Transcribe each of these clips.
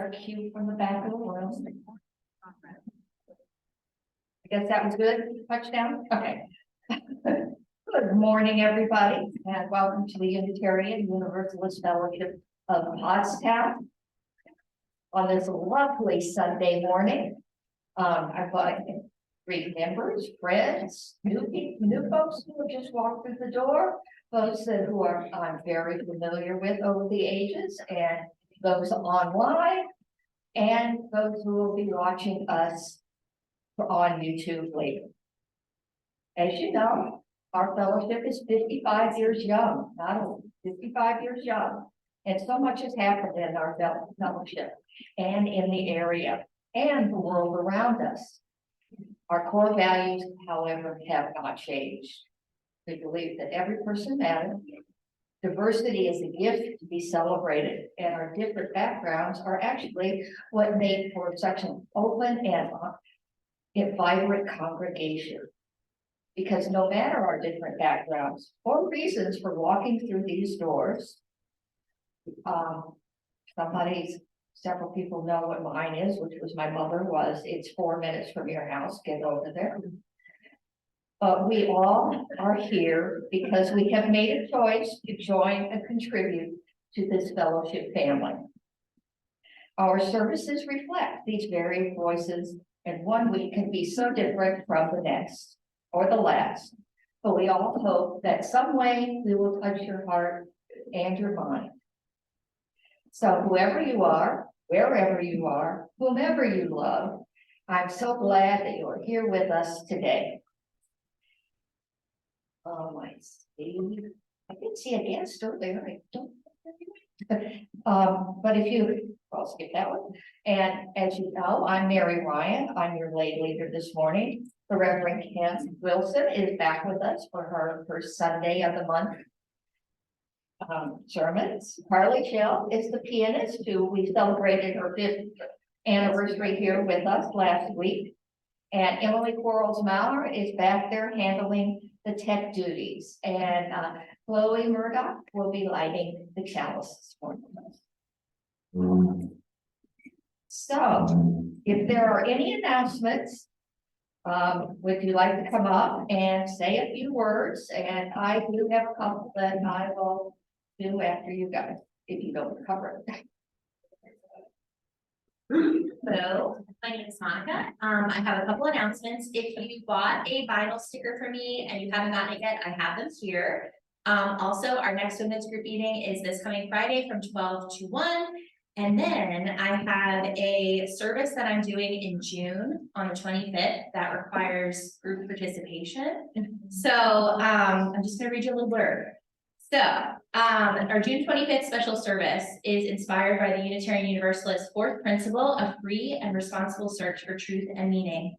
Our cue from the back of the world. I guess that was good. Touchdown. Okay. Good morning, everybody, and welcome to the Unitarian Universalist Fellowship of Pottstown on this lovely Sunday morning. I've got 3 members, friends, new folks who have just walked through the door, folks who I'm very familiar with over the ages, and those online, and those who will be watching us on YouTube later. As you know, our fellowship is 55 years young, not old, 55 years young. And so much has happened in our fellowship and in the area and the world around us. Our core values, however, have not changed. We believe that every person matters. Diversity is a gift to be celebrated, and our different backgrounds are actually what make for such an open and vibrant congregation. Because no matter our different backgrounds or reasons for walking through these doors, several people know what mine is, which was my mother was. It's 4 minutes from your house. Get over there. But we all are here because we have made a choice to join and contribute to this fellowship family. Our services reflect these varied voices, and one week can be so different from the next or the last. But we all hope that some way we will touch your heart and your mind. So whoever you are, wherever you are, whomever you love, I'm so glad that you are here with us today. Oh, I see. I did see a guest earlier. I don't. But I'll skip that one. And as you know, I'm Mary Ryan. I'm your lay leader this morning. The Rev Kim Wilson is back with us for her first Sunday of the month sermons. Carly Shell is the pianist who we celebrated her 5th anniversary here with us last week. And Emily Quarles-Maurer is back there handling the tech duties. And Chloe Murdoch will be lighting the chalices for us. So, if there are any announcements, would you like to come up and say a few words? And I do have a couple that I will do after you guys, if you don't cover it. Hello, my name is Monica. I have a couple announcements. If you bought a vinyl sticker for me and you haven't gotten it yet, I have them here. Also, our next women's group meeting is this coming Friday from 12 to 1. And then I have a service that I'm doing in June on the 25th that requires group participation. So I'm just going to read you a little blurb. So, our June 25th special service is inspired by the Unitarian Universalist 4th principle of free and responsible search for truth and meaning.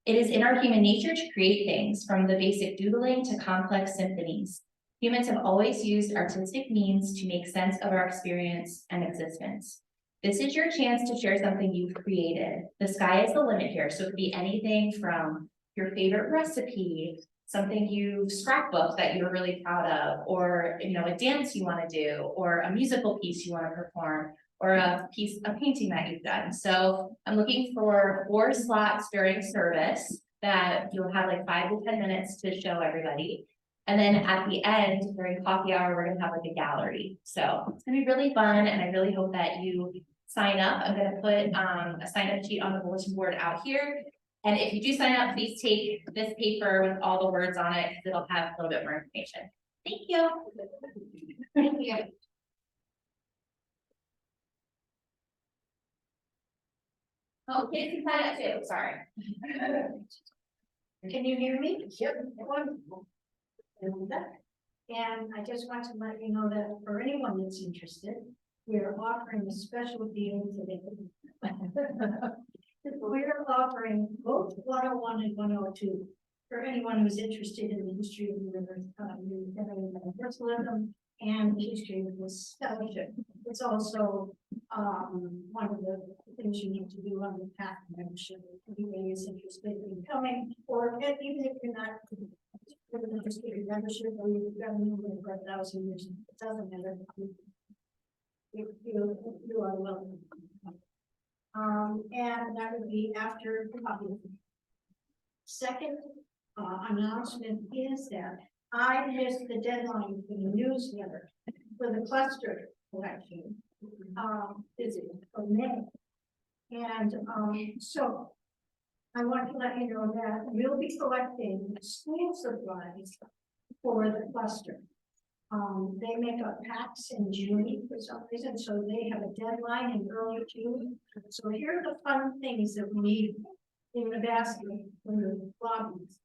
It is in our human nature to create things, from the basic doodling to complex symphonies. Humans have always used artistic means to make sense of our experience and existence. This is your chance to share something you've created. The sky is the limit here, so it could be anything from your favorite recipe, something you've scrapbooked that you're really proud of, or a dance you want to do, or a musical piece you want to perform, or a painting that you've done. So I'm looking for 4 slots during service that you'll have like 5 to 10 minutes to show everybody. And then at the end, during coffee hour, we're gonna have like a gallery. So it's gonna be really fun, and I really hope that you sign up. I'm gonna put a sign-up sheet on the bulletin board out here. And if you do sign up, please take this paper with all the words on it, because it'll have a little bit more information. Thank you. Thank you. Oh, kids can sign up too, sorry. Can you hear me? Yep, wonderful. And I just want to let you know that for anyone that's interested, we are offering a special deal today. We're offering both 101 and 102 for anyone who's interested in the history of universalism and the history of this fellowship. It's also one of the things you need to do on the path membership. If anybody is interested in coming, or even if you're not interested in membership, or you've got a number for 1,000 years, it doesn't matter. You are welcome. And that would be after the public. Second, announcement is that I missed the deadline for the newsletter for the cluster collection. Is it for May? And, so I want to let you know that we'll be collecting school supplies for the cluster. They make up packs in June for some reason, so they have a deadline in early June. So here are the fun things that we need in the basket in the lobbies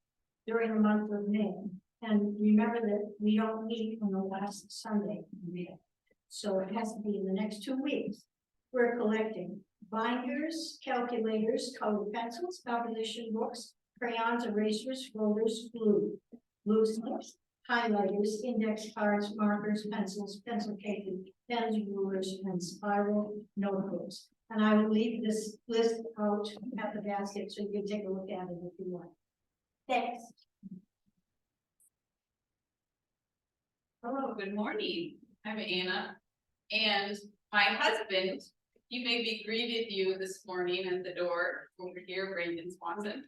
during the month of May. And remember that we don't meet on the last Sunday in May. So it has to be in the next 2 weeks. We're collecting binders, calculators, colored pencils, composition books, crayons, erasers, folders, glue slips, highlighters, index cards, markers, pencils, pencil cases, pens, rulers, and spiral notebooks. And I will leave this list out at the basket so you can take a look at it if you want. Thanks. Hello, good morning. I'm Anna. And my husband, he maybe greeted you this morning at the door over here, Brandon Swanson.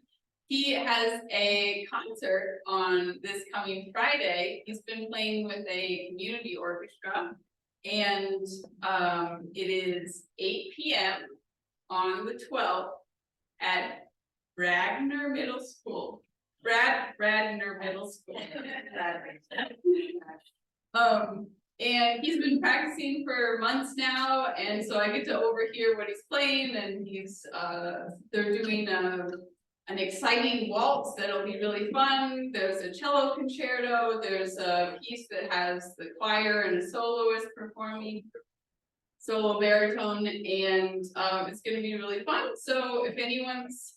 He has a concert on this coming Friday. He's been playing with a community orchestra. And it is 8 p.m. on the 12th at Radnor Middle School. Radnor Middle School. And he's been practicing for months now, and so I get to overhear what he's playing, and they're doing an exciting waltz that'll be really fun. There's a cello concerto, there's a piece that has the choir and a soloist performing solo baritone, and it's gonna be really fun. So if anyone's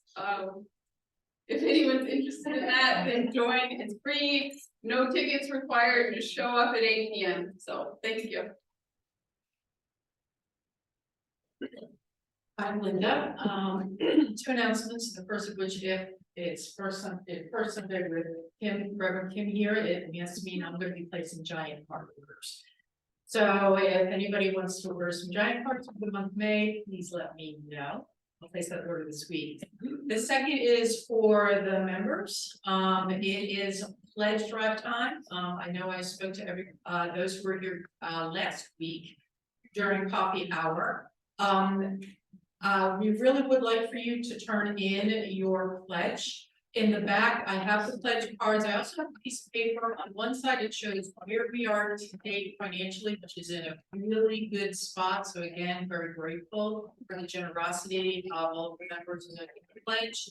interested in that, then join. It's free, no tickets required, just show up at 8 p.m. So thank you. I'm Linda. 2 announcements. The first of which, if it's first Sunday with Rev Kim here, it has to mean I'm going to be placing giant card orders. So if anybody wants to order some giant cards for the month of May, please let me know. I'll place that order this week. The second is for the members. It is pledge drive time. I know I spoke to those who were here last week during coffee hour. We really would like for you to turn in your pledge. In the back, I have the pledge cards. I also have a piece of paper. On one side, it shows where we are today financially, which is in a really good spot. So again, very grateful for the generosity of all the members of the pledge.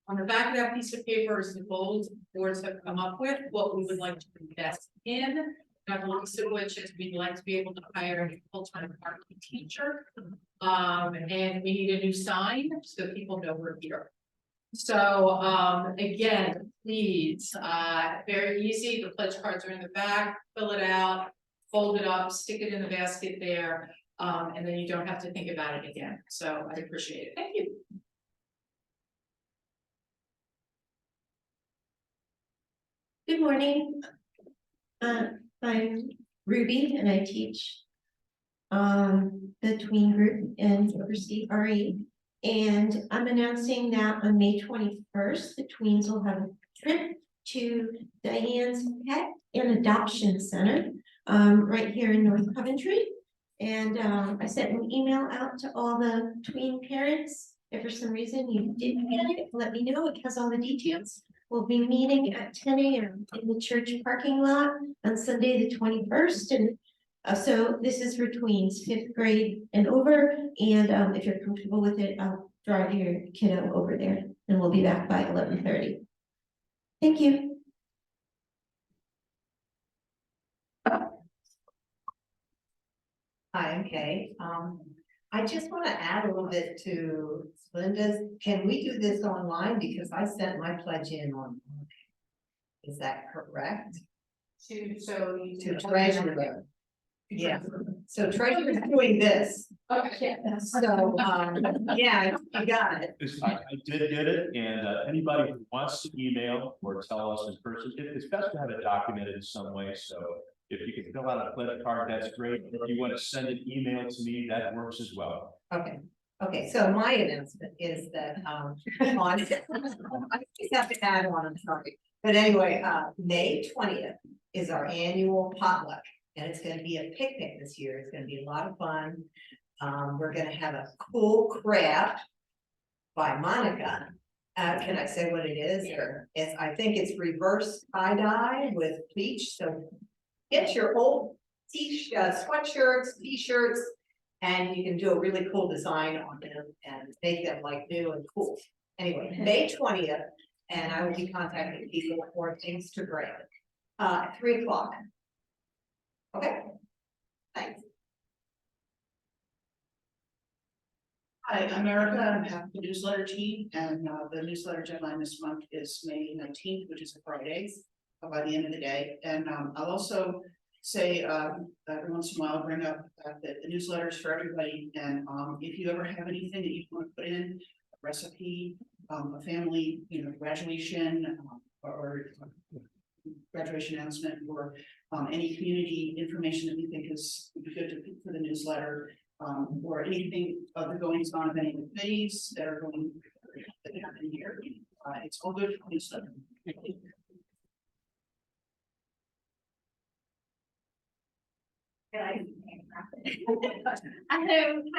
On the back of that piece of paper is the goals boards have come up with, what we would like to invest in. Not the least of which is we'd like to be able to hire a full-time marketing teacher. And we need a new sign so people know we're here. So again, please, very easy. The pledge cards are in the back, fill it out, fold it up, stick it in the basket there, and then you don't have to think about it again. So I appreciate it. Thank you. Good morning. I'm Ruby and I teach the tween group and oversee RE. And I'm announcing that on May 21st, the tweens will have a trip to Diane's Pet and Adoption Center right here in North Coventry. And I sent an email out to all the tween parents. If for some reason you didn't get it, let me know. It has all the details. We'll be meeting at 10 a.m. in the church parking lot on Sunday the 21st. And so this is for tweens, 5th grade and over. And if you're comfortable with it, I'll drive your kiddo over there and we'll be back by 11:30. Thank you. Hi, I'm Kay. I just want to add a little bit to Linda's. Can we do this online? Because I sent my pledge in online. Is that correct? To Treasurer. Yeah, so Treasurer's doing this. Okay. So, yeah, I got it. I did get it, and anybody who wants to email or tell us in person, it's best to have it documented in some way, so if you can fill out a pledge card, that's great. If you want to send an email to me, that works as well. Okay, Okay, so my announcement is that, on, I just have to add on, I'm sorry. But anyway, May 20th is our annual potluck, and it's gonna be a picnic this year. It's gonna be a lot of fun. We're gonna have a cool craft by Monica. Can I say what it is? Or I think it's reverse tie-dye with bleach, so get your old sweatshirts, t-shirts, and you can do a really cool design on them and make them like new and cool. Anyway, May 20th, and I will be contacting people for things to bring. 3 o'clock. Okay, thanks. Hi, I'm Erica. I'm half the newsletter team, and the newsletter deadline this month is May 19th, which is a Friday, by the end of the day. And I'll also say every once in a while, bring up that the newsletter is for everybody. And if you ever have anything that you want to put in, a recipe, a family, graduation, or graduation announcement, or any community information that you think is good to put for the newsletter. Or anything of the goings on of any of the committees that are going that happen here. It's all good for newsletter. Hi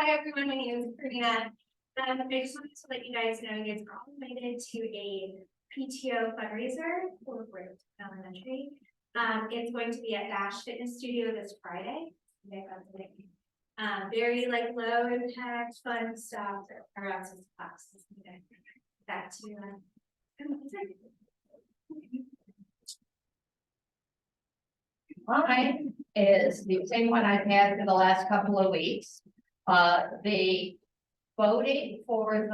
everyone, my name is Karina. I just wanted to let you guys know you guys are all invited to a PTO fundraiser for Grove Elementary. It's going to be at Dash Fitness Studio this Friday. Very like low impact, fun stuff around 6 o'clock. Back to you. Mine is the same one I've had for the last couple of weeks. The voting for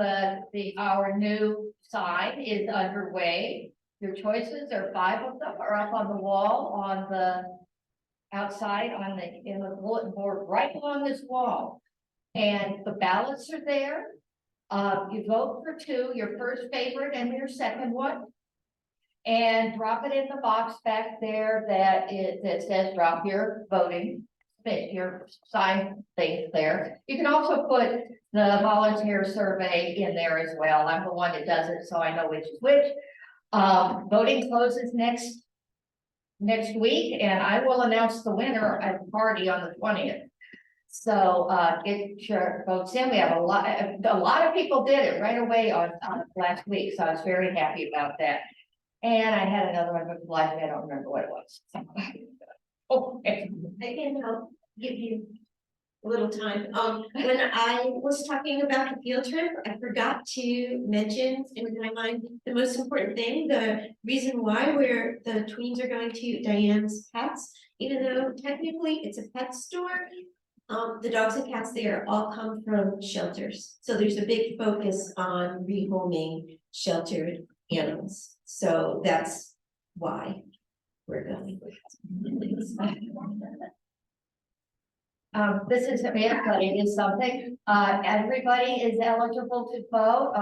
our new sign is underway. Your choices are 5 of them are up on the wall on the outside in the bulletin board right along this wall. And the ballots are there. You vote for 2, your first favorite and your second one. And drop it in the box back there that says drop your voting, your sign things there. You can also put the volunteer survey in there as well. I'm the one that does it, so I know which is which. Voting closes next week, and I will announce the winner at the party on the 20th. So get your votes in. We have a lot of people did it right away on last week, so I was very happy about that. And I had another one, but I don't remember what it was. Okay. I can help give you a little time. When I was talking about the field trip, I forgot to mention in my mind the most important thing, the reason why the tweens are going to Diane's Pets, even though technically it's a pet store. The dogs and cats there all come from shelters. So there's a big focus on rehoming sheltered animals. So that's why we're going. This is it is something. Everybody is eligible to vote.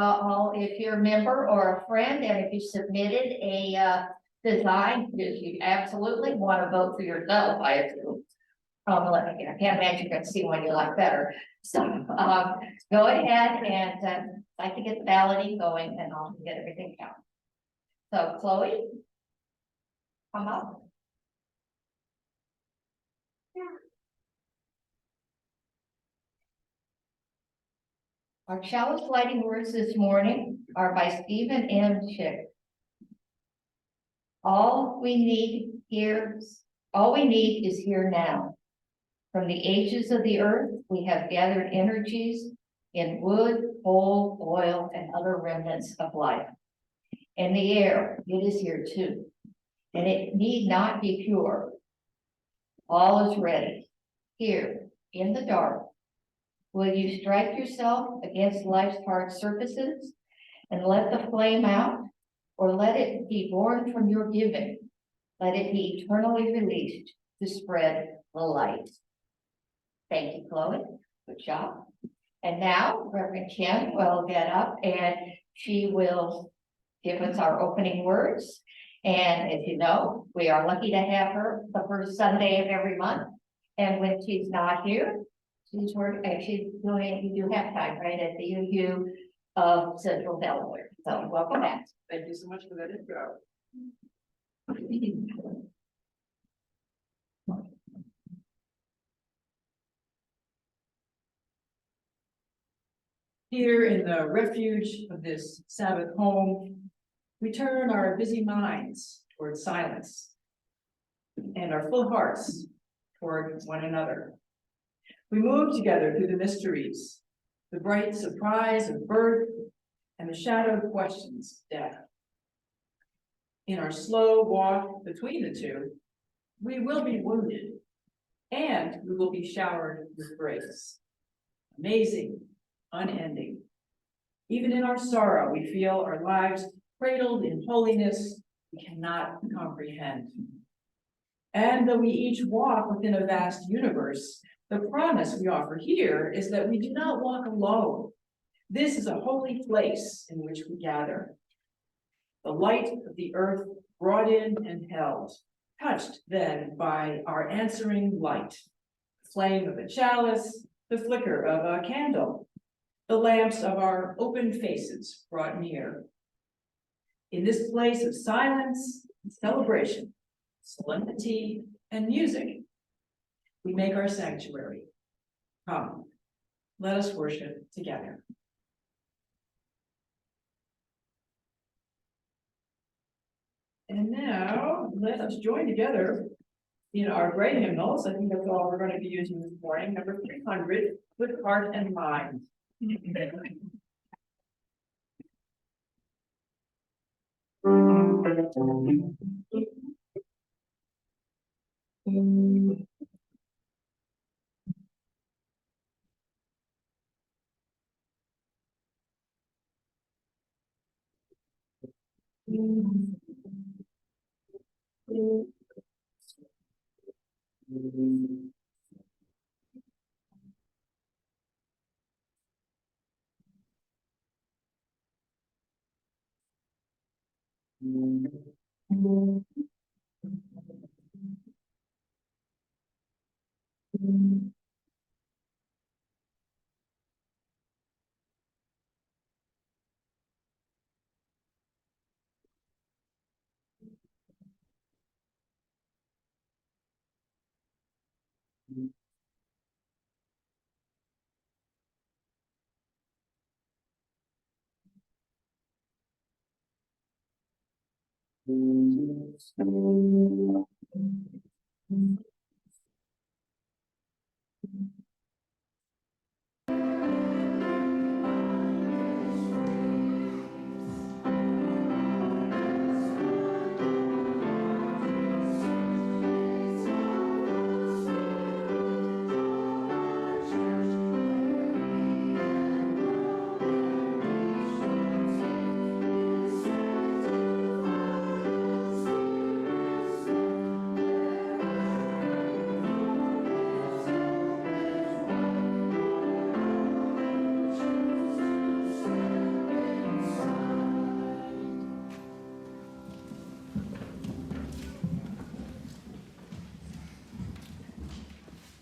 If you're a member or a friend, and if you submitted a design, you absolutely want to vote for yourself. I assume. I can't imagine you're going to see one you like better. So go ahead and like to get the balloting going, and I'll get everything out. So Chloe, come up. Our chalice lighting words this morning are by Stephen M. Schick. All we need is here now. From the ages of the earth, we have gathered energies in wood, coal, oil, and other remnants of life. In the air, it is here too, and it need not be pure. All is ready. Here, in the dark, will you strike yourself against life's hard surfaces and let the flame out, or let it be born from your giving? Let it be eternally released to spread the light. Thank you, Chloe. Good job. And now Reverend Kim will get up and she will give us our opening words. And as you know, we are lucky to have her the first Sunday of every month. And when she's not here, She's working, actually, you do have time, right, at the UU of Central Delaware. So welcome back. Thank you so much for that intro. Here in the refuge of this Sabbath home, we turn our busy minds toward silence and our full hearts toward one another. We move together through the mysteries, the bright surprise of birth and the shadowed questions of death. In our slow walk between the two, we will be wounded and we will be showered with grace. Amazing, unending. Even in our sorrow, we feel our lives cradled in holiness we cannot comprehend. And though we each walk within a vast universe, the promise we offer here is that we do not walk alone. This is a holy place in which we gather. The light of the earth brought in and held, touched then by our answering light. The flame of a chalice, the flicker of a candle, the lamps of our open faces brought near. In this place of silence, celebration, solemnity, and music, we make our sanctuary. Come, let us worship together. And now, let us join together in our great hymnals. I think that's all we're going to be using this morning, number 300, with heart and mind.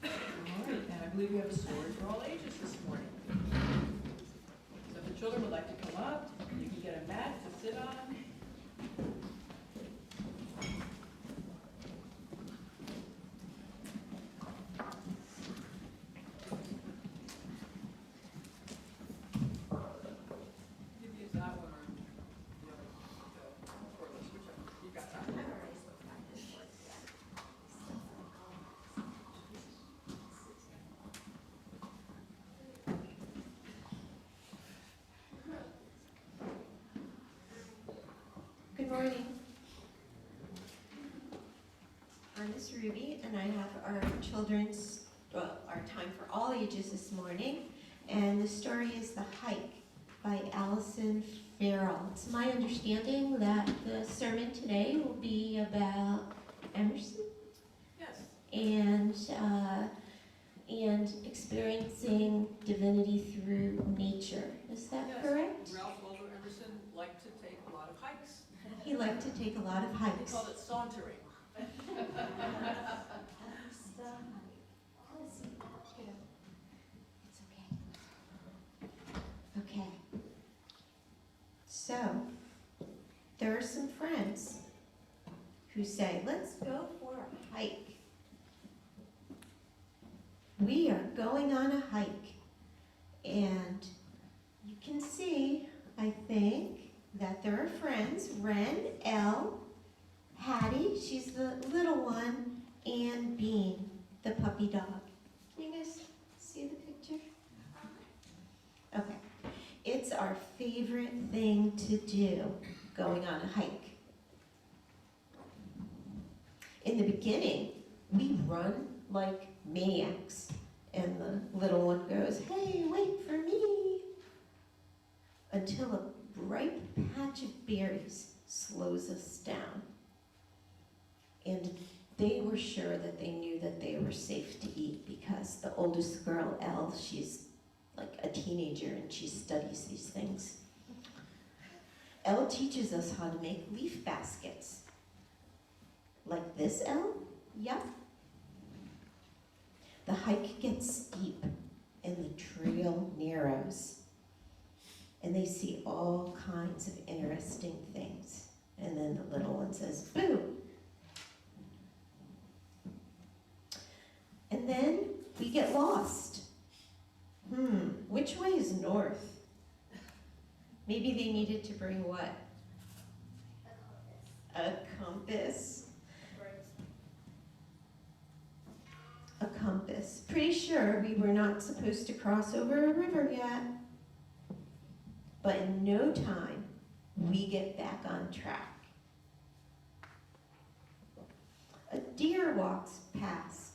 I believe we have a story for all ages this morning. So if the children would like to come up, you can get a mat to sit on. You can use that one or the other, the cordless, whichever. You got that. Good morning. I'm Miss Ruby, and I have our children's, well, our time for all ages this morning. And the story is The Hike by Allison Farrell. It's my understanding that the sermon today will be about Emerson Yes. and experiencing divinity through nature. Is that Yes. correct? Ralph Waldo Emerson liked to take a lot of hikes. He liked to take a lot of He hikes. called it sauntering. So, there are some friends who say, let's go for a hike. We are going on a hike. And you can see, I think, that there are friends, Ren, Elle, Hattie, she's the little one, and Bean, the puppy dog. Can you guys see the picture? Okay. It's our favorite thing to do, going on a hike. In the beginning, we run like maniacs, and the little one goes, hey, wait for me, until a bright patch of berries slows us down. And they were sure that they knew that they were safe to eat because the oldest girl, Elle, she's like a teenager and she studies these things. Elle teaches us how to make leaf baskets. Like this, Elle? Yep. The hike gets steep and the trail narrows. And they see all kinds of interesting things. And then the little one says, boo. And then we get lost. Which way is north? Maybe they needed to bring what? A compass. A compass. Pretty sure we were not supposed to cross over a river yet. But in no time, we get back on track. A deer walks past.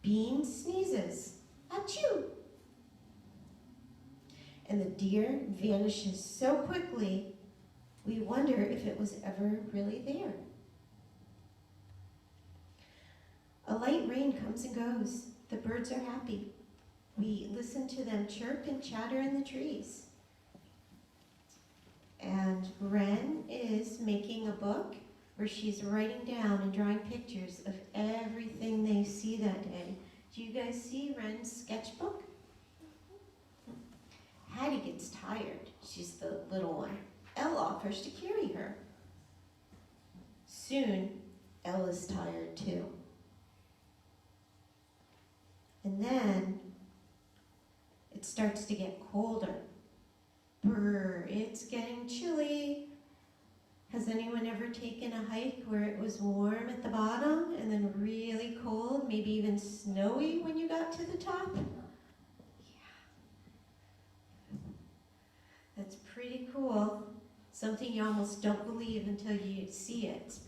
Bean sneezes. Achoo! And the deer vanishes so quickly, we wonder if it was ever really there. A light rain comes and goes. The birds are happy. We listen to them chirp and chatter in the trees. And Ren is making a book where she's writing down and drawing pictures of everything they see that day. Do you guys see Ren's sketchbook? Hattie gets tired. She's the little one. Elle offers to carry her. Soon, Elle is tired too. And then it starts to get colder. Brr, it's getting chilly. Has anyone ever taken a hike where it was warm at the bottom and then really cold, maybe even snowy when you got to the top? Yeah. That's pretty cool. Something you almost don't believe until you see it. It's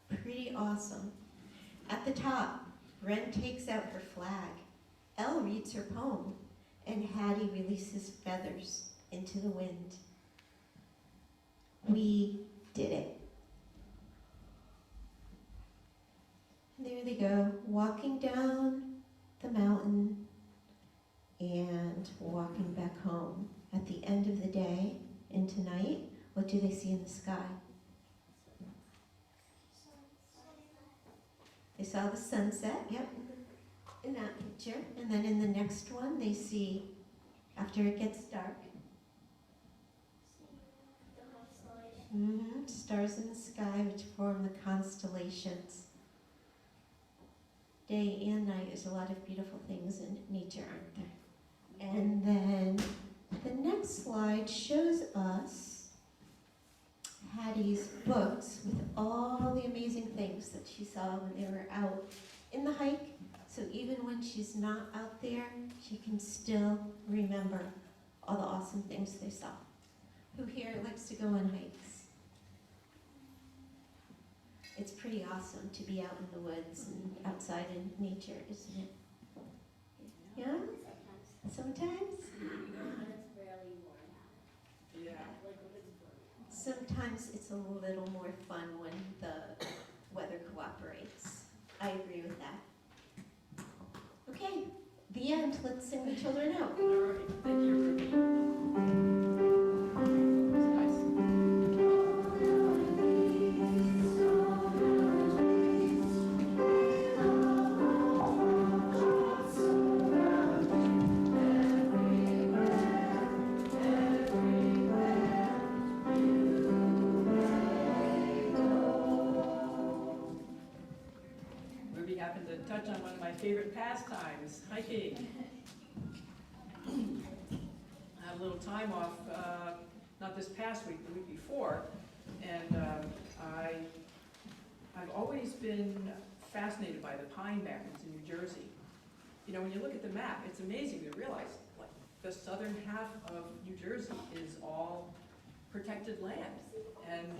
pretty awesome. At the top, Ren takes out her flag. Elle reads her poem, and Hattie releases feathers into the wind. We did it. And there they go, walking down the mountain and walking back home. At the end of the day and tonight, what do they see in the sky? They saw the sunset, yep, in that picture. And then in the next one, they see, after it gets dark, stars in the sky which form the constellations. Day and night, there's a lot of beautiful things in nature, aren't there? And then the next slide shows us Hattie's books with all the amazing things that she saw when they were out in the hike. So even when she's not out there, she can still remember all the awesome things they saw. Who here likes to go on hikes? It's pretty awesome to be out in the woods and outside in nature, isn't it? Yeah? Sometimes? Sometimes it's a little more fun when the weather cooperates. I agree with that. Okay, the end. Let's sing the children out. All right, thank you, Ruby. favorite pastimes, hiking. I had a little time off, not this past week, the week before, and I've always been fascinated by the Pine Barrens in New Jersey. You know, when you look at the map, it's amazing to realize, like, the southern half of New Jersey is all protected land. And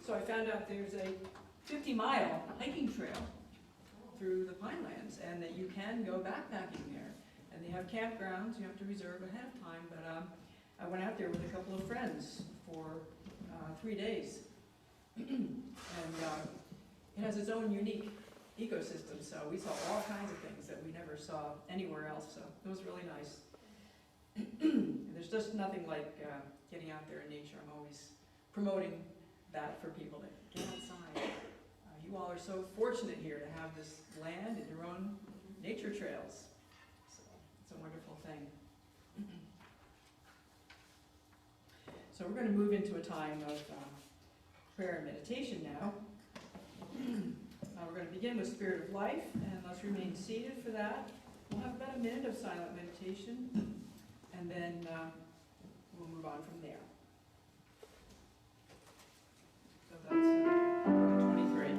so I found out there's a 50-mile hiking trail through the Pinelands, and that you can go backpacking there. And they have campgrounds, you have to reserve ahead of time, but I went out there with a couple of friends for 3 days. And it has its own unique ecosystem, so we saw all kinds of things that we never saw anywhere else, so it was really nice. There's just nothing like getting out there in nature. I'm always promoting that for people to get outside. You all are so fortunate here to have this land and your own nature trails. So it's a wonderful thing. So we're going to move into a time of prayer and meditation now. We're going to begin with Spirit of Life, and let's remain seated for that. We'll have about a minute of silent meditation, and then we'll move on from there. So that's 23.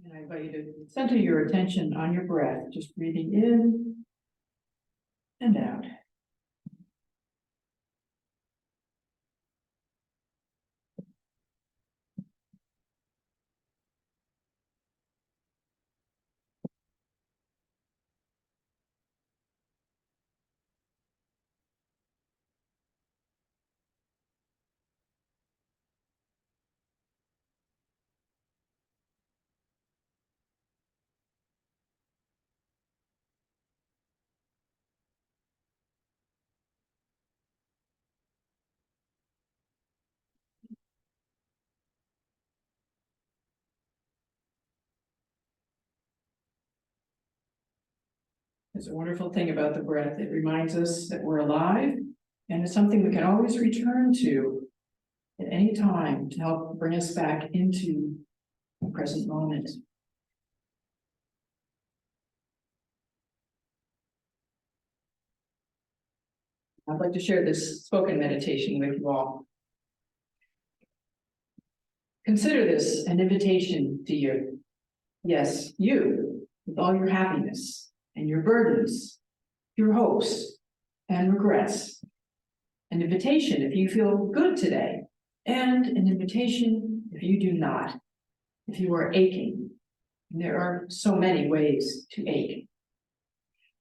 And I invite you to center your attention on your breath, just breathing in and out. It's a wonderful thing about the breath. It reminds us that we're alive, and it's something we can always return to at any time to help bring us back into the present moment. I'd like to share this spoken meditation with you all. Consider this an invitation to you. Yes, you, with all your happiness and your burdens, your hopes and regrets. An invitation if you feel good today, and an invitation if you do not, if you are aching. And there are so many ways to ache.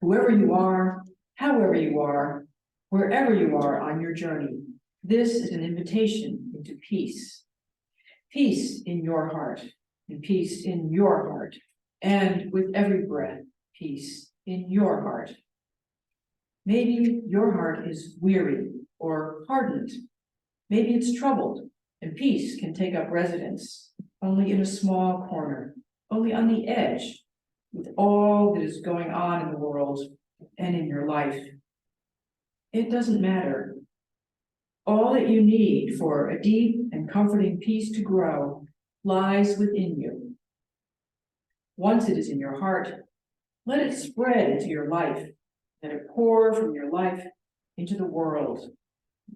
Whoever you are, however you are, wherever you are on your journey, this is an invitation into peace. Peace in your heart, and peace in your heart, and with every breath, peace in your heart. Maybe your heart is weary or hardened. Maybe it's troubled, and peace can take up residence only in a small corner, only on the edge, with all that is going on in the world and in your life. It doesn't matter. All that you need for a deep and comforting peace to grow lies within you. Once it is in your heart, let it spread into your life. Let it pour from your life into the world.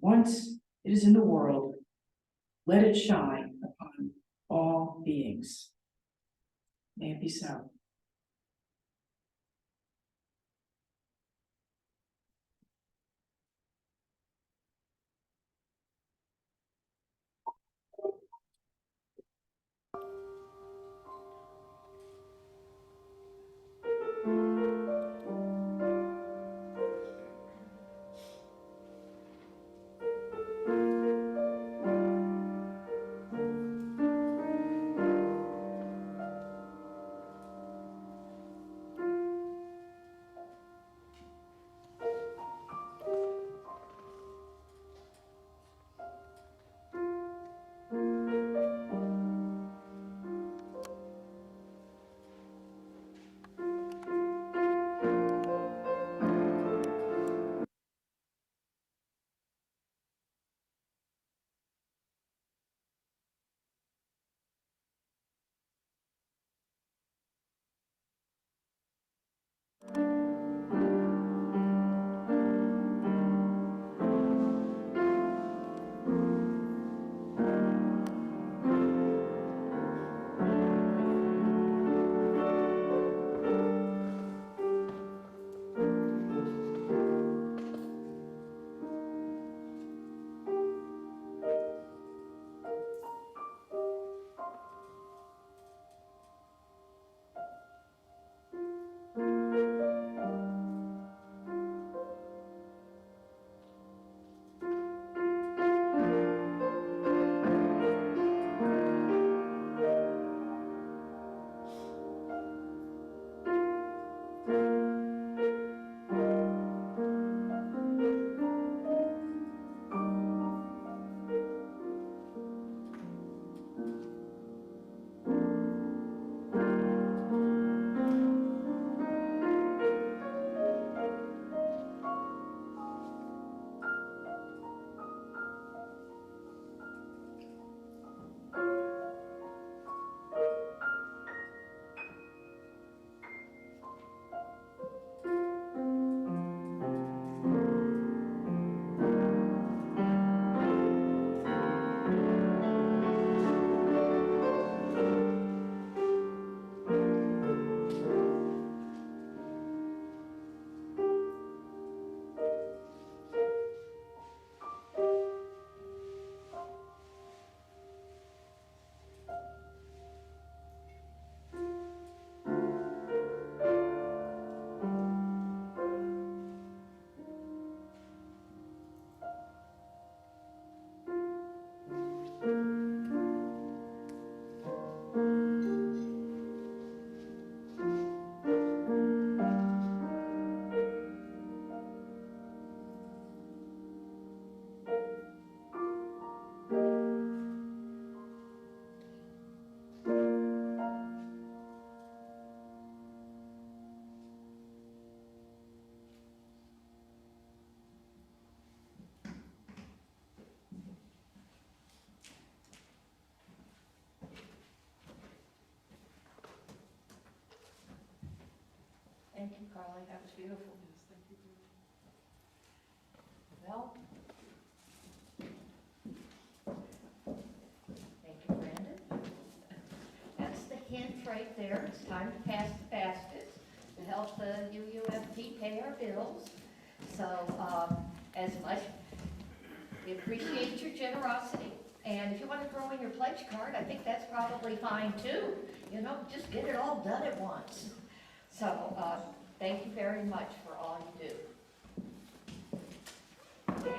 Once it is in the world, let it shine upon all beings. May it be so. Thank you, Carly, that was beautiful. Well. Thank you, Brandon. That's the hint right there, it's time to pass the baskets to help the UUFP pay our bills. So, as much, we appreciate your generosity, and if you want to throw in your pledge card, I think that's probably fine too. You know, just get it all done at once. So, thank you very much for all you do. And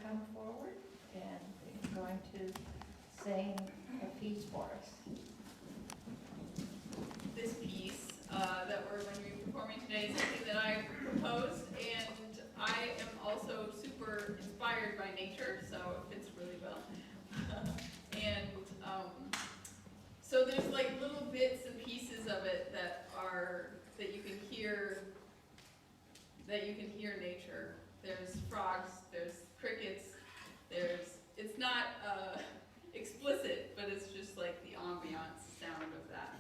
come forward and is going to sing a piece for us. This piece that we're going to be performing today is something that I proposed, and I am also super inspired by nature, so it fits really well. And so there's like little bits and pieces of it that you can hear nature. There's frogs, there's crickets, it's not explicit, but it's just like the ambiance sound of that.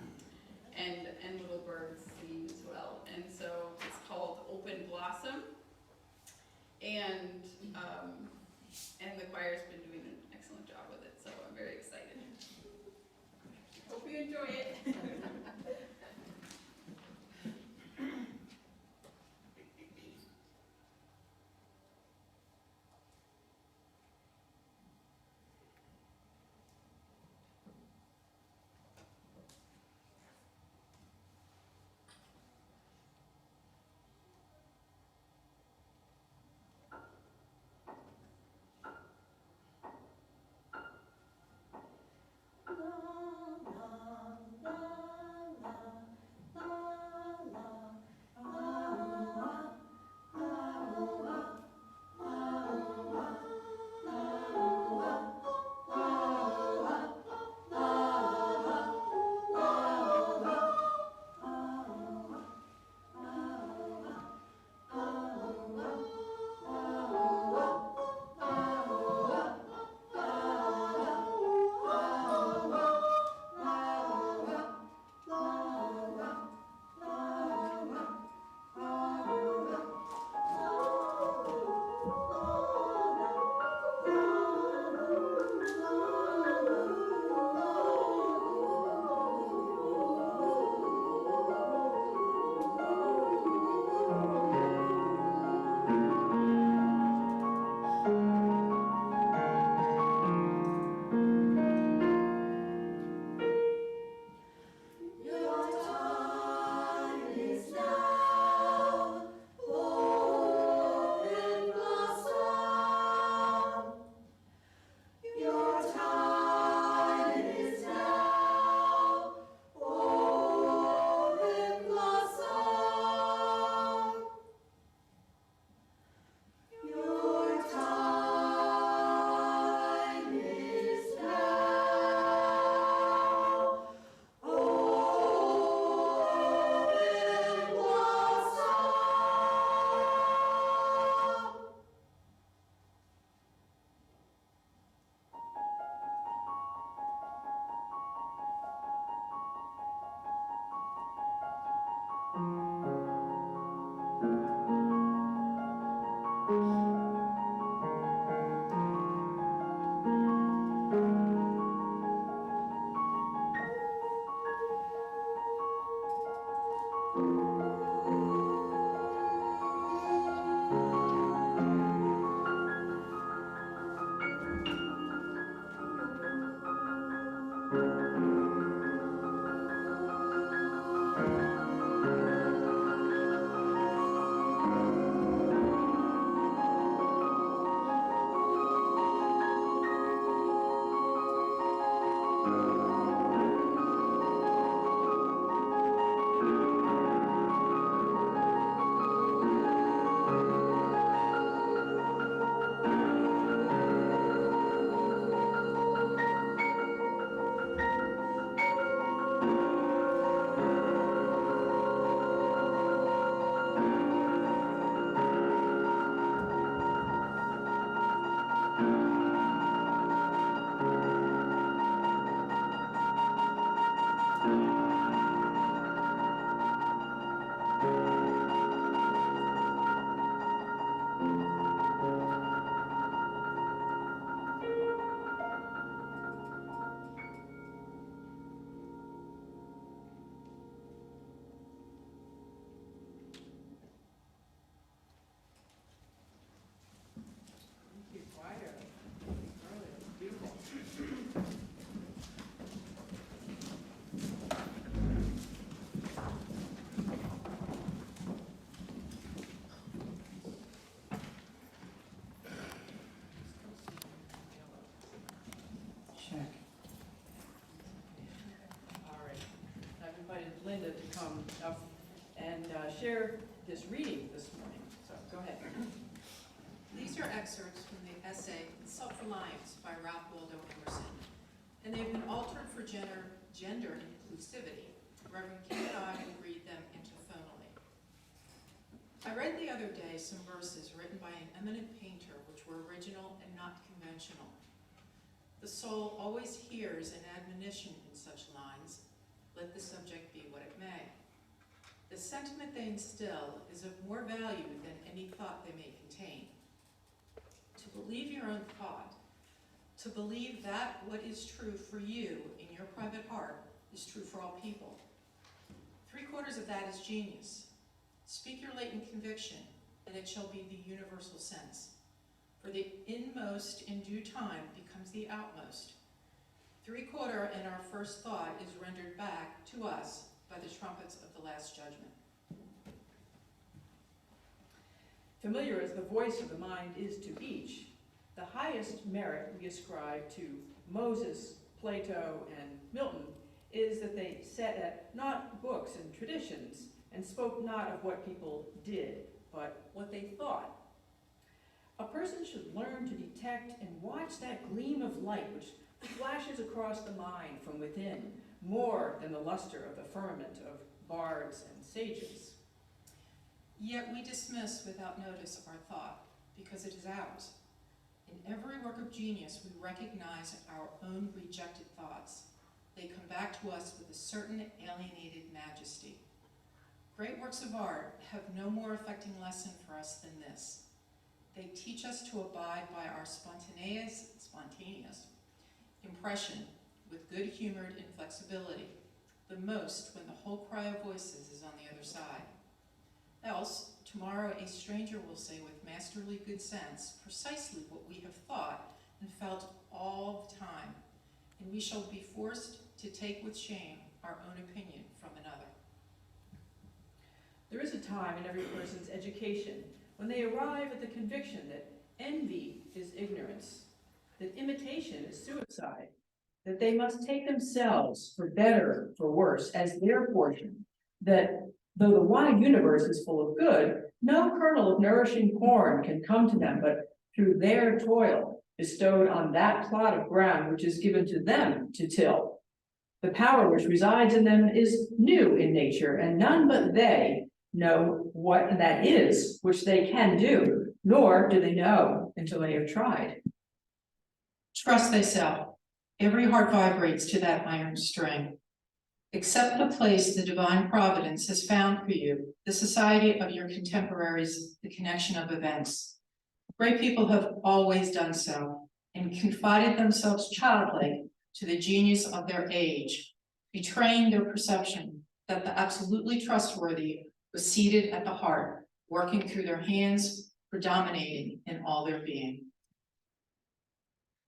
And little birds singing as well. And so it's called Open Blossom. And the choir's been doing an excellent job with it, so I'm very excited. Hope you enjoy it. Check. All right, I've invited Linda to come up and share this reading this morning, so go ahead. These are excerpts from the essay Self-Reliance by Ralph Waldo Emerson, and they've been altered for gender inclusivity. Reverend Kim and I will read them interphonally. I read the other day some verses written by an eminent painter which were original and not conventional. The soul always hears an admonition in such lines, let the subject be what it may. The sentiment they instill is of more value than any thought they may contain. To believe your own thought, to believe that what is true for you in your private heart is true for all people. 3/4 of that is genius. Speak your latent conviction, and it shall be the universal sense. For the inmost in due time becomes the outmost. 3/4 and our first thought is rendered back to us by the trumpets of the last judgment. Familiar as the voice of the mind is to each, the highest merit we ascribe to Moses, Plato, and Milton is that they set at not books and traditions and spoke not of what people did, but what they thought. A person should learn to detect and watch that gleam of light which flashes across the mind from within, more than the luster of the firmament of bards and sages. Yet we dismiss without notice our thought, because it is ours. In every work of genius, we recognize our own rejected thoughts. They come back to us with a certain alienated majesty. Great works of art have no more affecting lesson for us than this. They teach us to abide by our spontaneous impression with good-humored inflexibility, the most when the whole cry of voices is on the other side. Else, tomorrow a stranger will say with masterly good sense precisely what we have thought and felt all the time, and we shall be forced to take with shame our own opinion from another. There is a time in every person's education when they arrive at the conviction that envy is ignorance, that imitation is suicide, that they must take themselves, for better, for worse, as their portion, that though the wide universe is full of good, no kernel of nourishing corn can come to them but through their toil bestowed on that plot of ground which is given to them to till. The power which resides in them is new in nature, and none but they know what that is which they can do, nor do they know until they have tried. Trust thyself. Every heart vibrates to that iron string. Accept the place the divine providence has found for you, the society of your contemporaries, the connection of events. Great people have always done so and confided themselves childlike to the genius of their age, betraying their perception that the absolutely trustworthy was seated at the heart, working through their hands, predominating in all their being.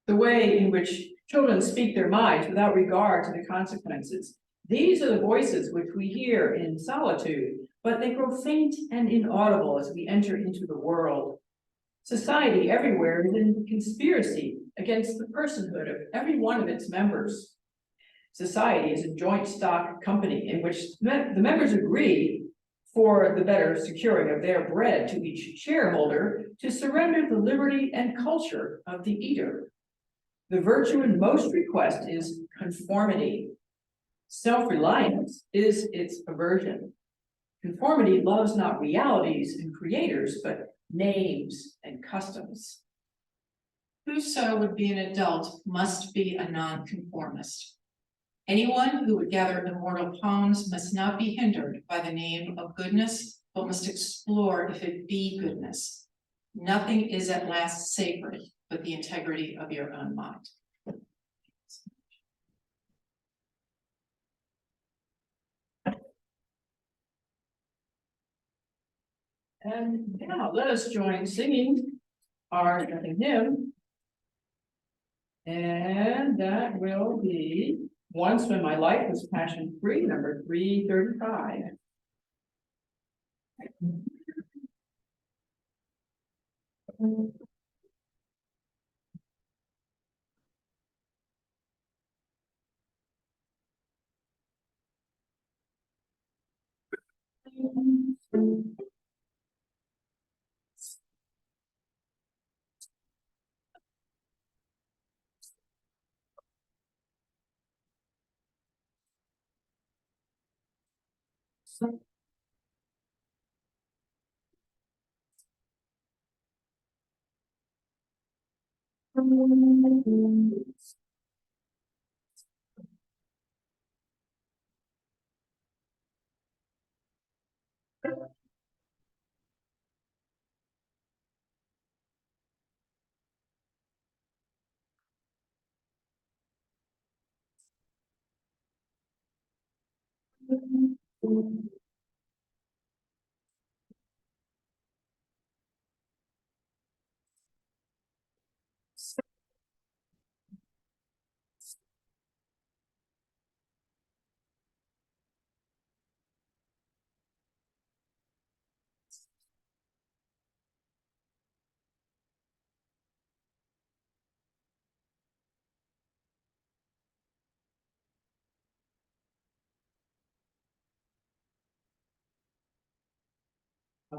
The way in which children speak their minds without regard to the consequences. These are the voices which we hear in solitude, but they grow faint and inaudible as we enter into the world. Society everywhere is in conspiracy against the personhood of every one of its members. Society is a joint stock company in which the members agree, for the better securing of their bread to each shareholder, to surrender the liberty and culture of the eater. The virtue in most request is conformity. Self-reliance is its aversion. Conformity loves not realities and creators, but names and customs. Whoso would be an adult must be a nonconformist. Anyone who would gather immortal poems must not be hindered by the name of goodness, but must explore if it be goodness. Nothing is at last sacred but the integrity of your own mind. And now let us join singing our second hymn. And that will be Once When My Life Was Passion Free, number 335.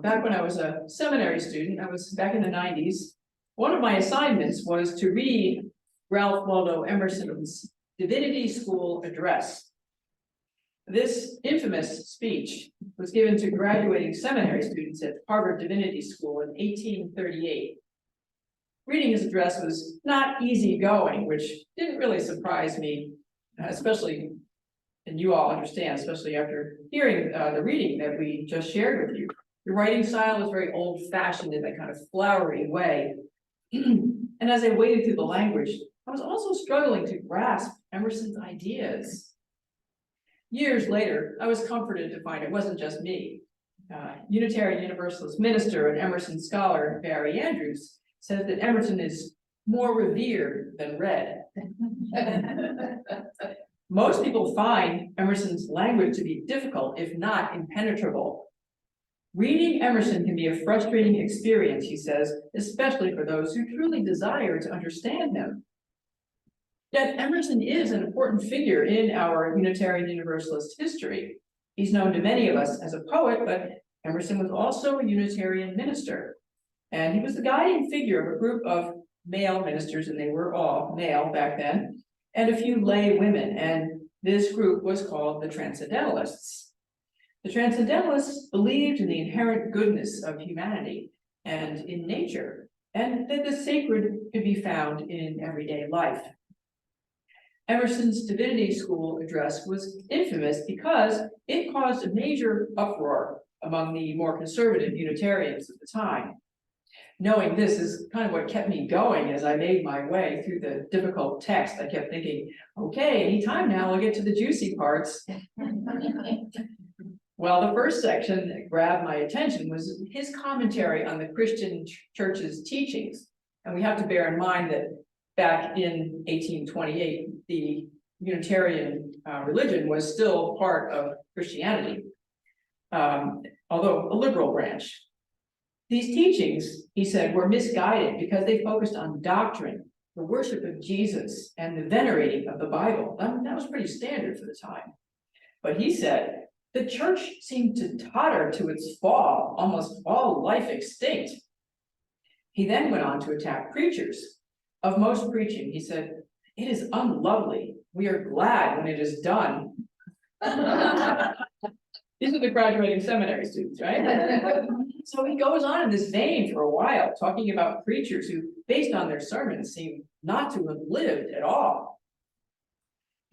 Back when I was a seminary student, I was back in the 90s. One of my assignments was to read Ralph Waldo Emerson's Divinity School address. This infamous speech was given to graduating seminary students at Harvard Divinity School in 1838. Reading his address was not easygoing, which didn't really surprise me, especially, and you all understand, especially after hearing the reading that we just shared with you. The writing style was very old-fashioned in that kind of flowery way. And as I waded through the language, I was also struggling to grasp Emerson's ideas. Years later, I was comforted to find it wasn't just me. Unitarian Universalist minister and Emerson scholar Barry Andrews says that Emerson is more revered than read. Most people find Emerson's language to be difficult, if not impenetrable. Reading Emerson can be a frustrating experience, he says, especially for those who truly desire to understand him. Yet Emerson is an important figure in our Unitarian Universalist history. He's known to many of us as a poet, but Emerson was also a Unitarian minister. And he was the guiding figure of a group of male ministers, and they were all male back then, and a few lay women, and this group was called the Transcendentalists. The Transcendentalists believed in the inherent goodness of humanity and in nature, and that the sacred could be found in everyday life. Emerson's Divinity School address was infamous because it caused a major uproar among the more conservative Unitarians at the time. Knowing this is kind of what kept me going as I made my way through the difficult text. I kept thinking, okay, anytime now I'll get to the juicy parts. Well, the first section that grabbed my attention was his commentary on the Christian church's teachings. And we have to bear in mind that back in 1828, the Unitarian religion was still part of Christianity, although a liberal branch. These teachings, he said, were misguided because they focused on doctrine, the worship of Jesus, and the venerating of the Bible. That was pretty standard for the time. But he said, the church seemed to totter to its fall, almost all life extinct. He then went on to attack preachers. Of most preaching, he said, it is unlovely. We are glad when it is done. These are the graduating seminary students, right? So he goes on in this vein for a while, talking about preachers who, based on their sermons, seem not to have lived at all.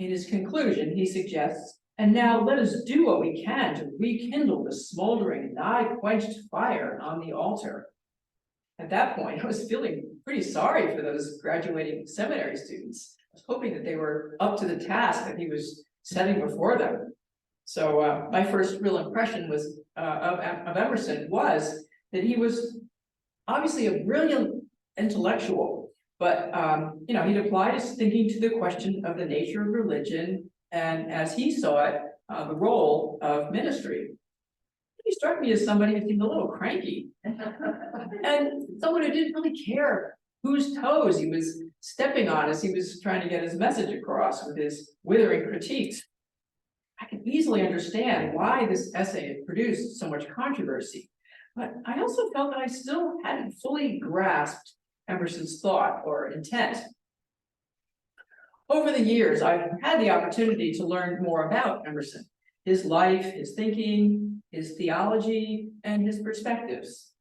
In his conclusion, he suggests, and now let us do what we can to rekindle the smoldering, nigh-quenched fire on the altar. At that point, I was feeling pretty sorry for those graduating seminary students. I was hoping that they were up to the task that he was setting before them. So my first real impression was of Emerson was that he was obviously a brilliant intellectual, but he'd applied his thinking to the question of the nature of religion and, as he saw it, the role of ministry. He struck me as somebody who seemed a little cranky and someone who didn't really care whose toes he was stepping on as he was trying to get his message across with his withering critiques. I can easily understand why this essay had produced so much controversy, but I also felt that I still hadn't fully grasped Emerson's thought or intent. Over the years, I've had the opportunity to learn more about Emerson, his life, his thinking, his theology, and his perspectives.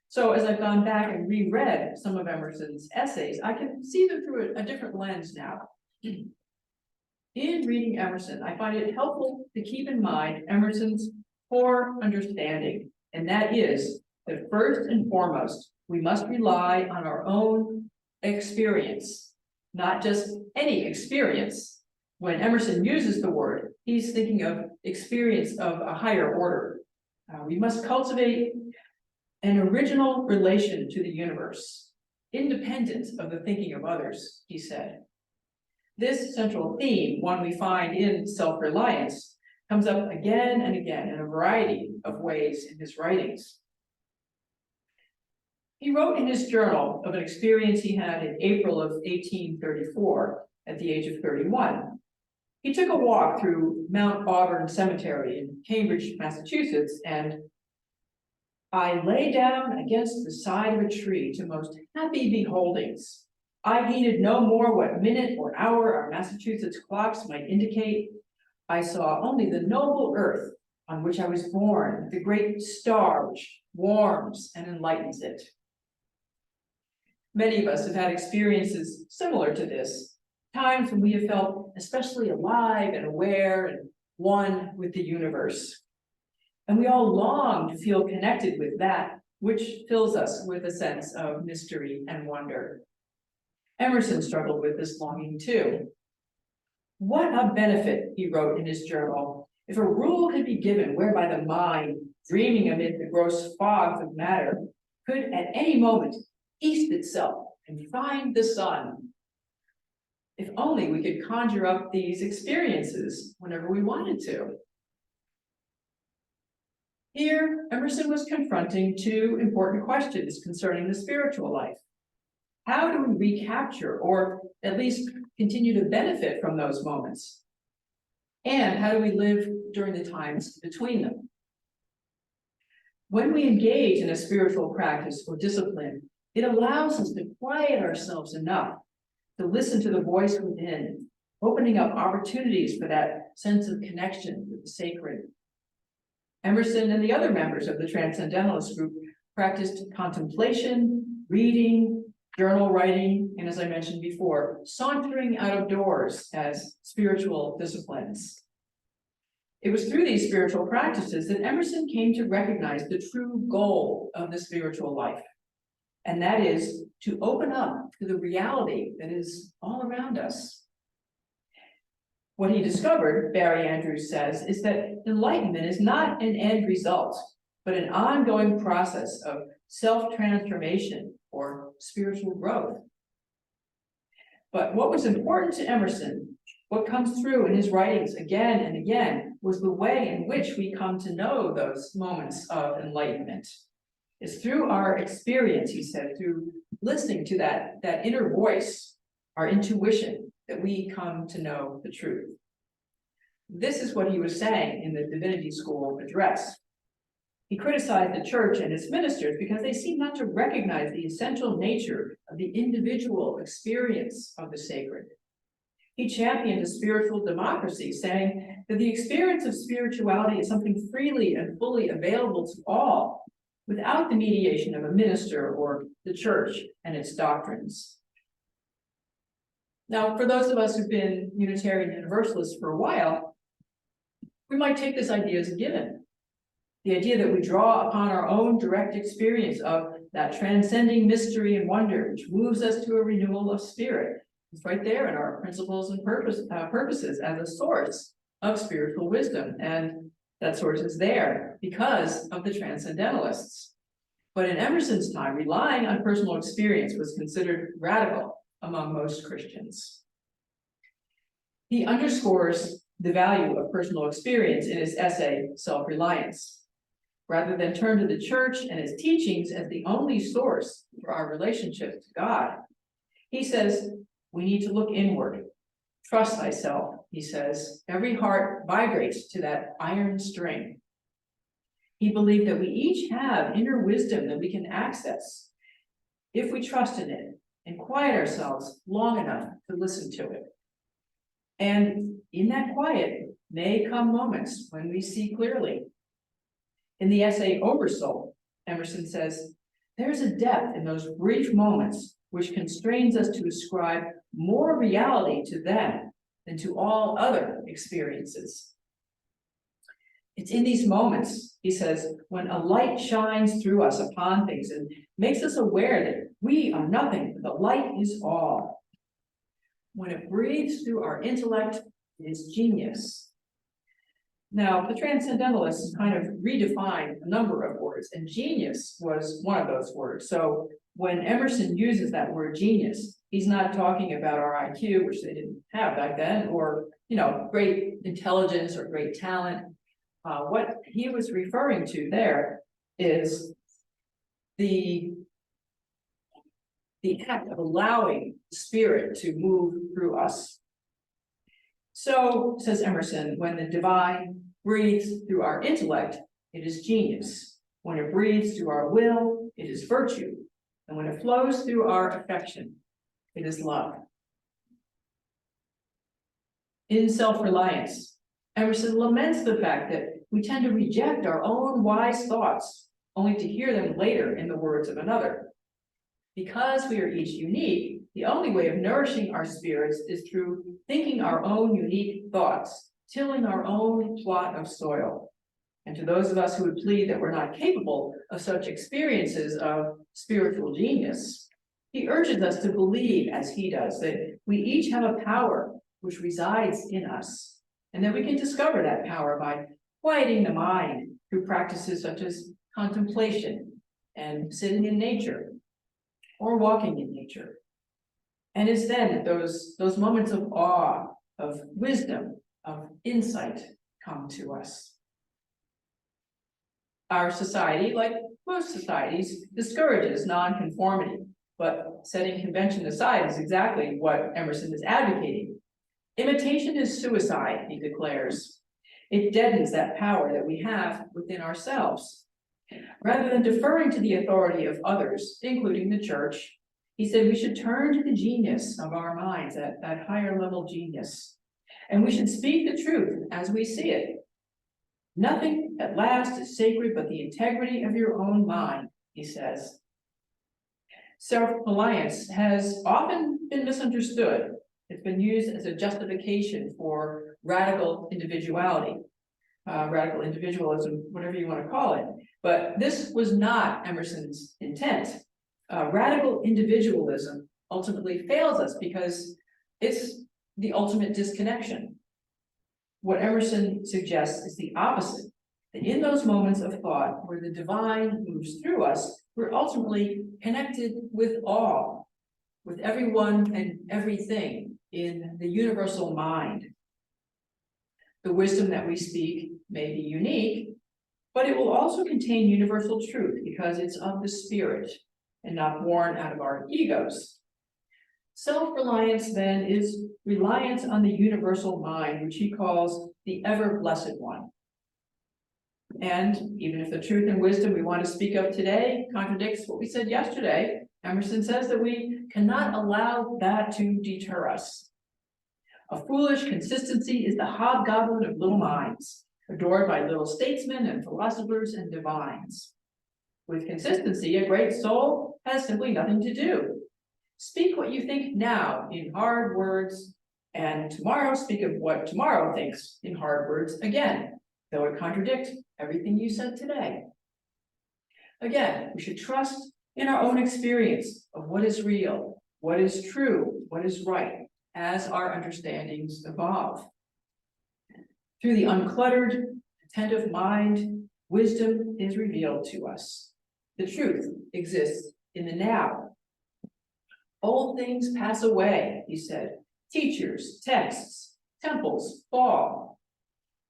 So as I've gone back and reread some of Emerson's essays, I can see them through a different lens now. In reading Emerson, I find it helpful to keep in mind Emerson's core understanding, and that is that first and foremost, we must rely on our own experience, not just any experience. When Emerson uses the word, he's thinking of experience of a higher order. We must cultivate an original relation to the universe, independent of the thinking of others, he said. This central theme, one we find in self-reliance, comes up again and again in a variety of ways in his writings. He wrote in his journal of an experience he had in April of 1834 at the age of 31. He took a walk through Mount Auburn Cemetery in Cambridge, Massachusetts, and I lay down against the side of a tree to most happy beholdings. I heeded no more what minute or hour our Massachusetts clocks might indicate. I saw only the noble earth on which I was born, the great star which warms and enlightens it. Many of us have had experiences similar to this, times when we have felt especially alive and aware and one with the universe. And we all long to feel connected with that which fills us with a sense of mystery and wonder. Emerson struggled with this longing too. What a benefit, he wrote in his journal, if a rule could be given whereby the mind, dreaming amid the gross fogs of matter, could at any moment east itself and find the sun. If only we could conjure up these experiences whenever we wanted to. Here, Emerson was confronting two important questions concerning the spiritual life. How do we recapture, or at least continue to benefit from those moments? And how do we live during the times between them? When we engage in a spiritual practice or discipline, it allows us to quiet ourselves enough to listen to the voice within, opening up opportunities for that sense of connection with the sacred. Emerson and the other members of the Transcendentalist group practiced contemplation, reading, journal writing, and as I mentioned before, sauntering out of doors as spiritual disciplines. It was through these spiritual practices that Emerson came to recognize the true goal of the spiritual life, and that is to open up to the reality that is all around us. What he discovered, Barry Andrews says, is that enlightenment is not an end result, but an ongoing process of self-transformation or spiritual growth. But what was important to Emerson, what comes through in his writings again and again, was the way in which we come to know those moments of enlightenment. It's through our experience, he said, through listening to that inner voice, our intuition, that we come to know the truth. This is what he was saying in the Divinity School address. He criticized the church and its ministers because they seem not to recognize the essential nature of the individual experience of the sacred. He championed a spiritual democracy, saying that the experience of spirituality is something freely and fully available to all, without the mediation of a minister or the church and its doctrines. Now, for those of us who've been Unitarian Universalists for a while, we might take this idea as a given. The idea that we draw upon our own direct experience of that transcending mystery and wonder, which moves us to a renewal of spirit. It's right there in our principles and purposes as a source of spiritual wisdom. And that source is there because of the Transcendentalists. But in Emerson's time, relying on personal experience was considered radical among most Christians. He underscores the value of personal experience in his essay, Self-Reliance. Rather than turn to the church and its teachings as the only source for our relationship to God, he says, we need to look inward, trust thyself, he says, every heart vibrates to that iron string. He believed that we each have inner wisdom that we can access if we trust in it and quiet ourselves long enough to listen to it. And in that quiet may come moments when we see clearly. In the essay Oversoul, Emerson says, there's a depth in those brief moments which constrains us to ascribe more reality to them than to all other experiences. It's in these moments, he says, when a light shines through us upon things and makes us aware that we are nothing, the light is all. When it breathes through our intellect, it is genius. Now, the transcendentalists kind of redefined a number of words, and genius was one of those words. So when Emerson uses that word genius, he's not talking about our IQ, which they didn't have back then, or, great intelligence or great talent. What he was referring to there is the act of allowing spirit to move through us. So, says Emerson, when the divine breathes through our intellect, it is genius. When it breathes through our will, it is virtue. And when it flows through our affection, it is love. In Self-Reliance, Emerson laments the fact that we tend to reject our own wise thoughts, only to hear them later in the words of another. Because we are each unique, the only way of nourishing our spirits is through thinking our own unique thoughts, tilling our own plot of soil. And to those of us who would plead that we're not capable of such experiences of spiritual genius, he urges us to believe, as he does, that we each have a power which resides in us, and that we can discover that power by quieting the mind through practices such as contemplation and sitting in nature or walking in nature. And it's then that those moments of awe, of wisdom, of insight come to us. Our society, like most societies, discourages nonconformity, but setting convention aside is exactly what Emerson is advocating. Imitation is suicide, he declares. It deadens that power that we have within ourselves. Rather than deferring to the authority of others, including the church, he said we should turn to the genius of our minds, that higher level genius. And we should speak the truth as we see it. Nothing at last is sacred but the integrity of your own mind, he says. Self-reliance has often been misunderstood. It's been used as a justification for radical individuality, radical individualism, whatever you want to call it. But this was not Emerson's intent. Radical individualism ultimately fails us because it's the ultimate disconnection. What Emerson suggests is the opposite, that in those moments of thought where the divine moves through us, we're ultimately connected with all, with everyone and everything in the universal mind. The wisdom that we speak may be unique, but it will also contain universal truth because it's of the spirit and not born out of our egos. Self-reliance then is reliance on the universal mind, which he calls the ever-blessed one. And even if the truth and wisdom we want to speak of today contradicts what we said yesterday, Emerson says that we cannot allow that to deter us. A foolish consistency is the hobgoblin of little minds, adored by little statesmen and philosophers and divines. With consistency, a great soul has simply nothing to do. Speak what you think now in hard words, and tomorrow speak of what tomorrow thinks in hard words again, though it contradict everything you said today. Again, we should trust in our own experience of what is real, what is true, what is right, as our understandings evolve. Through the uncluttered, attentive mind, wisdom is revealed to us. The truth exists in the now. Old things pass away, he said. Teachers, texts, temples fall.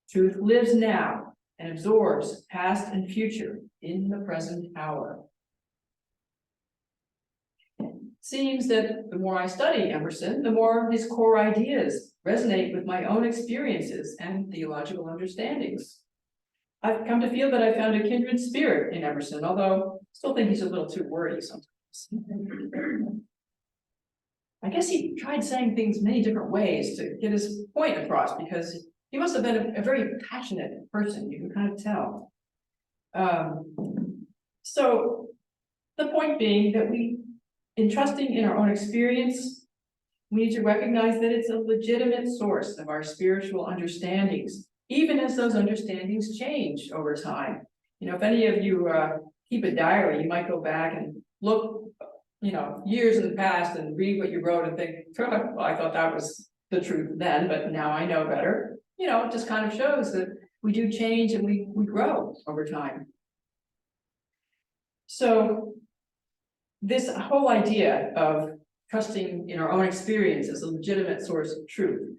Truth lives now and absorbs past and future in the present hour. Seems that the more I study Emerson, the more his core ideas resonate with my own experiences and theological understandings. I've come to feel that I found a kindred spirit in Emerson, although I still think he's a little too wordy sometimes. I guess he tried saying things many different ways to get his point across, because he must have been a very passionate person, you can kind of tell. So the point being that in trusting in our own experience, we need to recognize that it's a legitimate source of our spiritual understandings, even as those understandings change over time. You know, if any of you keep a diary, you might go back and look, you know, years in the past and read what you wrote and think, well, I thought that was the truth then, but now I know better. You know, it just kind of shows that we do change and we grow over time. So this whole idea of trusting in our own experience as a legitimate source of truth,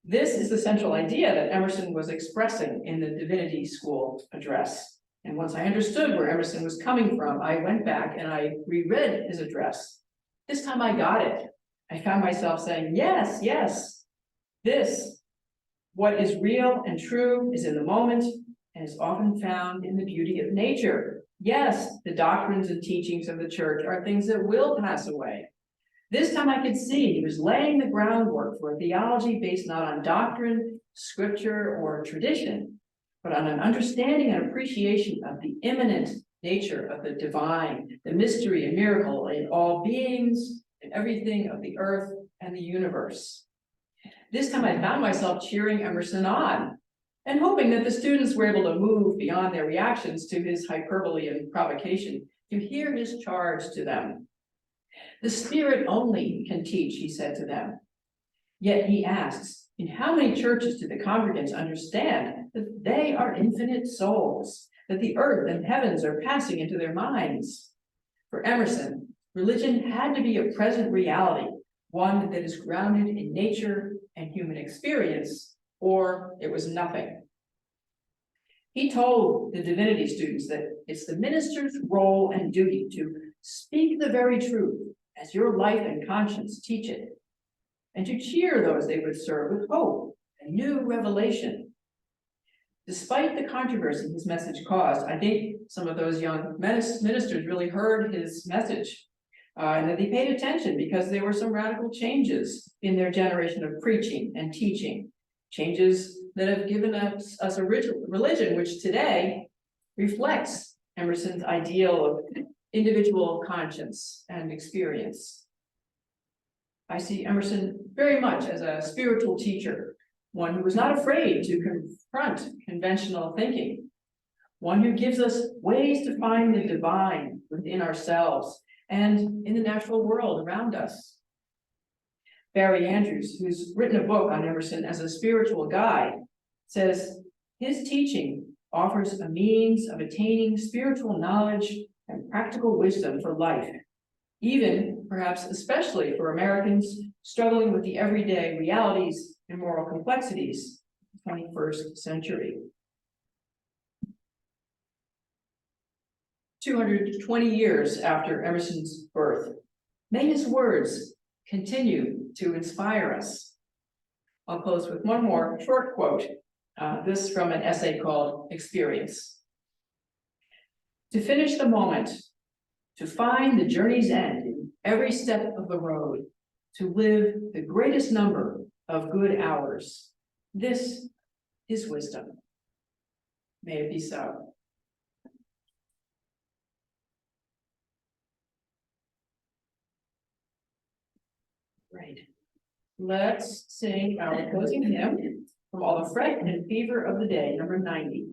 this is the central idea that Emerson was expressing in the Divinity School address. And once I understood where Emerson was coming from, I went back and I reread his address. This time I got it. I found myself saying, yes, yes, this, what is real and true is in the moment and is often found in the beauty of nature. Yes, the doctrines and teachings of the church are things that will pass away. This time I could see he was laying the groundwork for a theology based not on doctrine, scripture, or tradition, but on an understanding and appreciation of the immanent nature of the divine, the mystery and miracle in all beings and everything of the earth and the universe. This time I found myself cheering Emerson on and hoping that the students were able to move beyond their reactions to his hyperbole and provocation, to hear his charge to them. The Spirit only can teach, he said to them. Yet he asks, in how many churches do the congregants understand that they are infinite souls, that the earth and heavens are passing into their minds? For Emerson, religion had to be a present reality, one that is grounded in nature and human experience, or it was nothing. He told the divinity students that it's the minister's role and duty to speak the very truth as your life and conscience teach it, and to cheer those they would serve with hope and new revelation. Despite the controversy his message caused, I think some of those young ministers really heard his message, and that they paid attention because there were some radical changes in their generation of preaching and teaching, changes that have given us a religion which today reflects Emerson's ideal of individual conscience and experience. I see Emerson very much as a spiritual teacher, one who was not afraid to confront conventional thinking, one who gives us ways to find the divine within ourselves and in the natural world around us. Barry Andrews, who's written a book on Emerson as a spiritual guide, says his teaching offers a means of attaining spiritual knowledge and practical wisdom for life, even, perhaps especially for Americans struggling with the everyday realities and moral complexities of the 21st century. 220 years after Emerson's birth, may his words continue to inspire us. I'll close with one more short quote, this from an essay called Experience. To finish the moment, to find the journey's end in every step of the road, to live the greatest number of good hours. This is wisdom. May it be so. Right. Let's sing our closing hymn from All the Fret and Fever of the Day, number 90.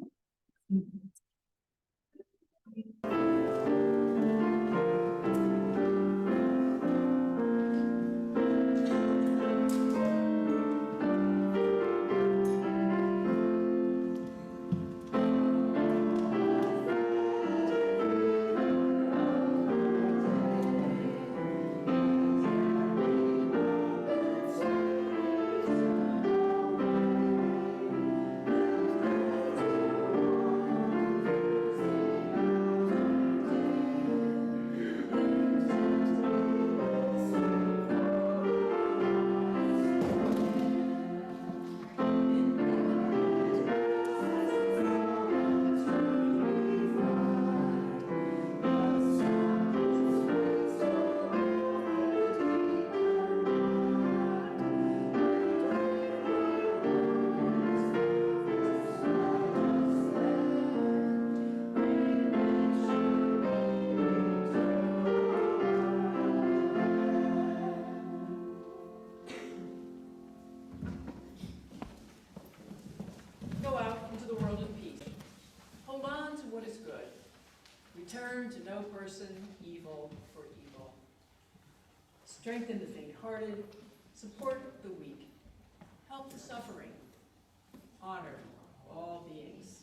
Return to no person evil for evil. Strengthen the faint-hearted, support the weak, help the suffering, honor all beings.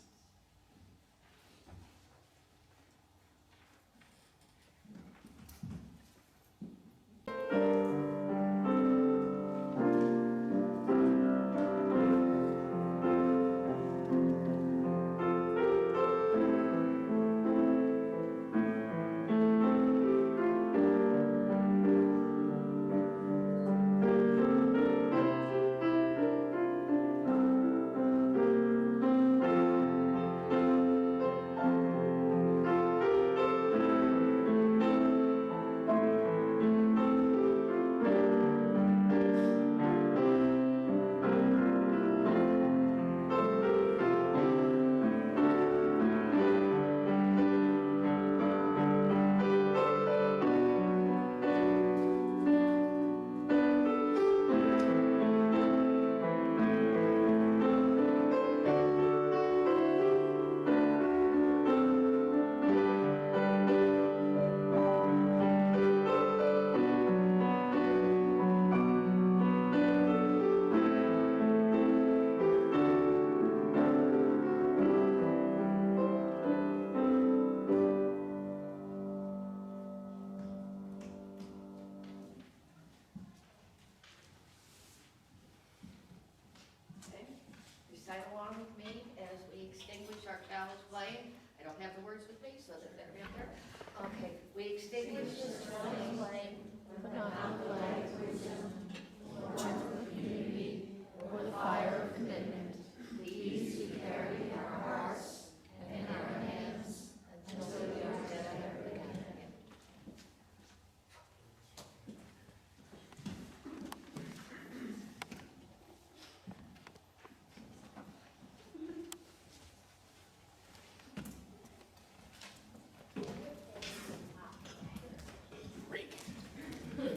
Recite along with me as we extinguish our child's flame. I don't have the words with me, so they're there. Okay, we extinguish this flame